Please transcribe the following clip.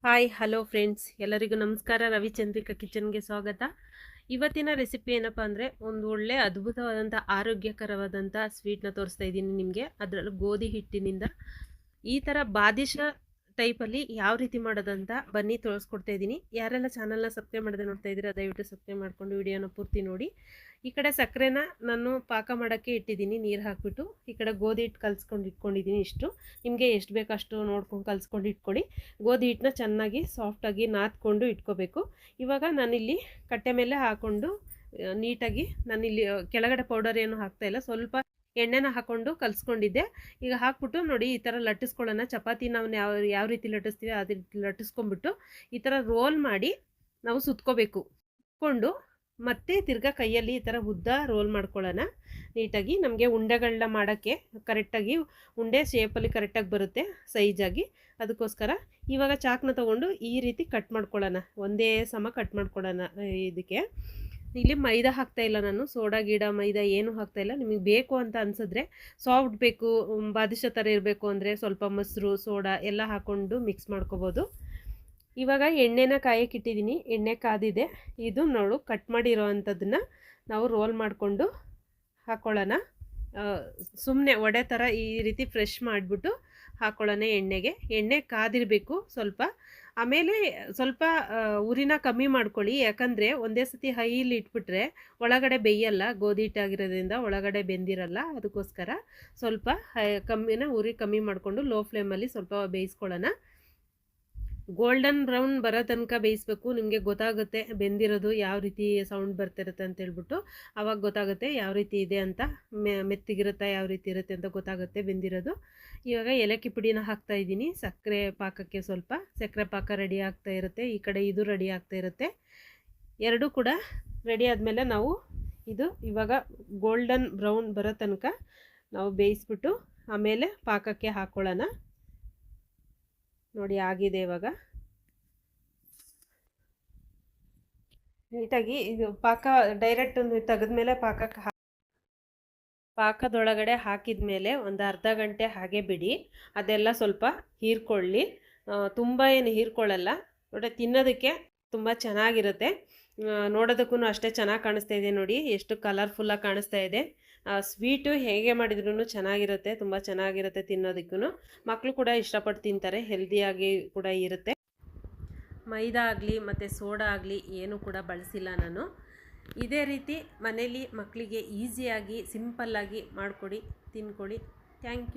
Hi hello friends, ಎಲ್ಲರಿಗೂ ನಮಸ್ಕಾರ. ರವಿಚಂದ್ರಿಕಾ ಕಿಚನ್ಗೆ ಸ್ವಾಗತ. ಇವತ್ತಿನ ರೆಸಿಪಿ ಏನಪ್ಪ ಅಂದರೆ ಒಂದು ಒಳ್ಳೆ ಅದ್ಭುತವಾದಂಥ ಆರೋಗ್ಯಕರವಾದಂಥ ಸ್ವೀಟ್ನ ತೋರಿಸ್ತಾ ಇದ್ದೀನಿ ನಿಮಗೆ. ಅದರಲ್ಲೂ ಗೋಧಿ ಹಿಟ್ಟಿನಿಂದ ಈ ಥರ ಬಾದಿಷ ಟೈಪಲ್ಲಿ ಯಾವ ರೀತಿ ಮಾಡೋದಂತ ಬನ್ನಿ ತೋರಿಸ್ಕೊಡ್ತಾ ಇದ್ದೀನಿ. ಯಾರೆಲ್ಲ ಚಾನಲ್ನ ಸಬ್ಸ್ಕ್ರೈಬ್ ಮಾಡದೆ ನೋಡ್ತಾ ಇದ್ದೀರಾ ದಯವಿಟ್ಟು ಸಬ್ಸ್ಕ್ರೈಬ್ ಮಾಡಿಕೊಂಡು ವಿಡಿಯೋನ ಪೂರ್ತಿ ನೋಡಿ. ಈ ಕಡೆ ಸಕ್ಕರೆನ ನಾನು ಪಾಕ ಮಾಡೋಕ್ಕೆ ಇಟ್ಟಿದ್ದೀನಿ, ನೀರು ಹಾಕಿಬಿಟ್ಟು. ಈ ಕಡೆ ಗೋಧಿ ಹಿಟ್ಟು ಕಲಿಸ್ಕೊಂಡು ಇಟ್ಕೊಂಡಿದ್ದೀನಿ. ಇಷ್ಟು ನಿಮಗೆ ಎಷ್ಟು ಬೇಕೋ ಅಷ್ಟು ನೋಡ್ಕೊಂಡು ಕಲಿಸ್ಕೊಂಡು ಇಟ್ಕೊಳ್ಳಿ. ಗೋಧಿ ಹಿಟ್ಟನ್ನ ಚೆನ್ನಾಗಿ ಸಾಫ್ಟಾಗಿ ನಾದ್ಕೊಂಡು ಇಟ್ಕೋಬೇಕು. ಇವಾಗ ನಾನಿಲ್ಲಿ ಕಟ್ಟೆ ಮೇಲೆ ಹಾಕ್ಕೊಂಡು ನೀಟಾಗಿ ನಾನಿಲ್ಲಿ ಕೆಳಗಡೆ ಪೌಡರ್ ಏನು ಹಾಕ್ತಾಯಿಲ್ಲ, ಸ್ವಲ್ಪ ಎಣ್ಣೆನ ಹಾಕ್ಕೊಂಡು ಕಲಿಸ್ಕೊಂಡಿದ್ದೆ. ಈಗ ಹಾಕ್ಬಿಟ್ಟು ನೋಡಿ, ಈ ಥರ ಲಟ್ಟಿಸ್ಕೊಳ್ಳೋಣ. ಚಪಾತಿ ನಾವು ಯಾವ ರೀತಿ ಲಟ್ಟಿಸ್ತೀವಿ ಅದೇ ರೀತಿ ಲಟ್ಟಿಸ್ಕೊಂಡ್ಬಿಟ್ಟು ಈ ಥರ ರೋಲ್ ಮಾಡಿ ನಾವು ಸುತ್ಕೋಬೇಕು. ಸುತ್ಕೊಂಡು ಮತ್ತೆ ತಿರ್ಗಾ ಕೈಯಲ್ಲಿ ಈ ಥರ ಉದ್ದ ರೋಲ್ ಮಾಡ್ಕೊಳ್ಳೋಣ ನೀಟಾಗಿ. ನಮಗೆ ಉಂಡೆಗಳನ್ನ ಮಾಡೋಕ್ಕೆ ಕರೆಕ್ಟಾಗಿ ಉಂಡೆ ಶೇಪಲ್ಲಿ ಕರೆಕ್ಟಾಗಿ ಬರುತ್ತೆ ಸೈಜಾಗಿ. ಅದಕ್ಕೋಸ್ಕರ ಇವಾಗ ಚಾಕ್ನ ತೊಗೊಂಡು ಈ ರೀತಿ ಕಟ್ ಮಾಡ್ಕೊಳ್ಳೋಣ, ಒಂದೇ ಸಮ ಕಟ್ ಮಾಡ್ಕೊಳ್ಳೋಣ. ಇದಕ್ಕೆ ಇಲ್ಲಿ ಮೈದಾ ಹಾಕ್ತಾಯಿಲ್ಲ ನಾನು, ಸೋಡಾ ಗಿಡ ಮೈದಾ ಏನೂ ಹಾಕ್ತಾಯಿಲ್ಲ. ನಿಮಗೆ ಬೇಕು ಅಂತ ಅನಿಸಿದ್ರೆ ಸಾಫ್ಟ್ ಬೇಕು, ಬಾದುಷ ಥರ ಇರಬೇಕು ಅಂದರೆ ಸ್ವಲ್ಪ ಮೊಸರು ಸೋಡಾ ಎಲ್ಲ ಹಾಕ್ಕೊಂಡು ಮಿಕ್ಸ್ ಮಾಡ್ಕೋಬೋದು. ಇವಾಗ ಎಣ್ಣೆನ ಕಾಯಕ್ಕೆ ಇಟ್ಟಿದ್ದೀನಿ, ಎಣ್ಣೆ ಕಾದಿದೆ. ಇದು ನೋಡು ಕಟ್ ಮಾಡಿರೋ ಅಂಥದ್ದನ್ನ ನಾವು ರೋಲ್ ಮಾಡಿಕೊಂಡು ಹಾಕ್ಕೊಳ್ಳೋಣ. ಸುಮ್ಮನೆ ಒಡೆ ಥರ ಈ ರೀತಿ ಫ್ರೆಶ್ ಮಾಡಿಬಿಟ್ಟು ಹಾಕ್ಕೊಳ್ಳೋಣ ಎಣ್ಣೆಗೆ. ಎಣ್ಣೆ ಕಾದಿರಬೇಕು ಸ್ವಲ್ಪ. ಆಮೇಲೆ ಸ್ವಲ್ಪ ಉರಿನ ಕಮ್ಮಿ ಮಾಡ್ಕೊಳ್ಳಿ, ಯಾಕಂದರೆ ಒಂದೇ ಸತಿ ಹೈಲಿ ಇಟ್ಬಿಟ್ರೆ ಒಳಗಡೆ ಬೇಯಲ್ಲ, ಗೋಧಿ ಹಿಟ್ಟಾಗಿರೋದ್ರಿಂದ ಒಳಗಡೆ ಬೆಂದಿರಲ್ಲ. ಅದಕ್ಕೋಸ್ಕರ ಸ್ವಲ್ಪ ಉರಿ ಕಮ್ಮಿ ಮಾಡಿಕೊಂಡು ಲೋ ಫ್ಲೇಮಲ್ಲಿ ಸ್ವಲ್ಪ ಬೇಯಿಸ್ಕೊಳ್ಳೋಣ. ಗೋಲ್ಡನ್ ಬ್ರೌನ್ ಬರೋ ತನಕ ಬೇಯಿಸ್ಬೇಕು. ನಿಮಗೆ ಗೊತ್ತಾಗುತ್ತೆ ಬೆಂದಿರೋದು ಯಾವ ರೀತಿ ಸೌಂಡ್ ಬರ್ತಿರುತ್ತೆ ಅಂತ ಹೇಳ್ಬಿಟ್ಟು. ಆವಾಗ ಗೊತ್ತಾಗುತ್ತೆ ಯಾವ ರೀತಿ ಇದೆ ಅಂತ, ಮೆತ್ತಗಿರುತ್ತಾ ಯಾವ ರೀತಿ ಇರುತ್ತೆ ಅಂತ ಗೊತ್ತಾಗುತ್ತೆ ಬೆಂದಿರೋದು. ಇವಾಗ ಏಲಕ್ಕಿ ಪುಡಿನ ಹಾಕ್ತಾ ಇದ್ದೀನಿ ಸಕ್ಕರೆ ಪಾಕಕ್ಕೆ. ಸ್ವಲ್ಪ ಸಕ್ಕರೆ ಪಾಕ ರೆಡಿ ಆಗ್ತಾ ಇರುತ್ತೆ, ಈ ಕಡೆ ಇದು ರೆಡಿ ಆಗ್ತಾ ಇರುತ್ತೆ. ಎರಡೂ ಕೂಡ ರೆಡಿ ಆದಮೇಲೆ ನಾವು ಇದು ಇವಾಗ ಗೋಲ್ಡನ್ ಬ್ರೌನ್ ಬರೋ ತನಕ ನಾವು ಬೇಯಿಸ್ಬಿಟ್ಟು ಆಮೇಲೆ ಪಾಕಕ್ಕೆ ಹಾಕ್ಕೊಳ್ಳೋಣ. ನೋಡಿ ಆಗಿದೆ. ಇವಾಗ ನೀಟಾಗಿ ಇದು ಪಾಕ ಡೈರೆಕ್ಟ್ ತೆಗೆದ್ಮೇಲೆ ಪಾಕದೊಳಗಡೆ ಹಾಕಿದ ಮೇಲೆ ಒಂದು ಅರ್ಧ ಗಂಟೆ ಹಾಗೆ ಬಿಡಿ, ಅದೆಲ್ಲ ಸ್ವಲ್ಪ ಹೀರ್ಕೊಳ್ಳಿ. ತುಂಬ ಏನು ಹೀರ್ಕೊಳ್ಳಲ್ಲ. ನೋಡಿ ತಿನ್ನೋದಕ್ಕೆ ತುಂಬ ಚೆನ್ನಾಗಿರುತ್ತೆ, ನೋಡೋದಕ್ಕೂ ಅಷ್ಟೇ ಚೆನ್ನಾಗಿ ಕಾಣಿಸ್ತಾ ಇದೆ. ನೋಡಿ ಎಷ್ಟು ಕಲರ್ಫುಲ್ಲಾಗಿ ಕಾಣಿಸ್ತಾ ಇದೆ. ಸ್ವೀಟು ಹೇಗೆ ಮಾಡಿದ್ರೂ ಚೆನ್ನಾಗಿರುತ್ತೆ, ತುಂಬ ಚೆನ್ನಾಗಿರುತ್ತೆ ತಿನ್ನೋದಕ್ಕೂ. ಮಕ್ಕಳು ಕೂಡ ಇಷ್ಟಪಟ್ಟು ತಿಂತಾರೆ, ಹೆಲ್ದಿಯಾಗಿ ಕೂಡ ಇರುತ್ತೆ. ಮೈದಾ ಆಗಲಿ ಮತ್ತು ಸೋಡಾ ಆಗಲಿ ಏನೂ ಕೂಡ ಬಳಸಿಲ್ಲ ನಾನು. ಇದೇ ರೀತಿ ಮನೇಲಿ ಮಕ್ಕಳಿಗೆ ಈಸಿಯಾಗಿ ಸಿಂಪಲ್ಲಾಗಿ ಮಾಡಿಕೊಡಿ, ತಿನ್ಕೊಳ್ಳಿ. Thank you.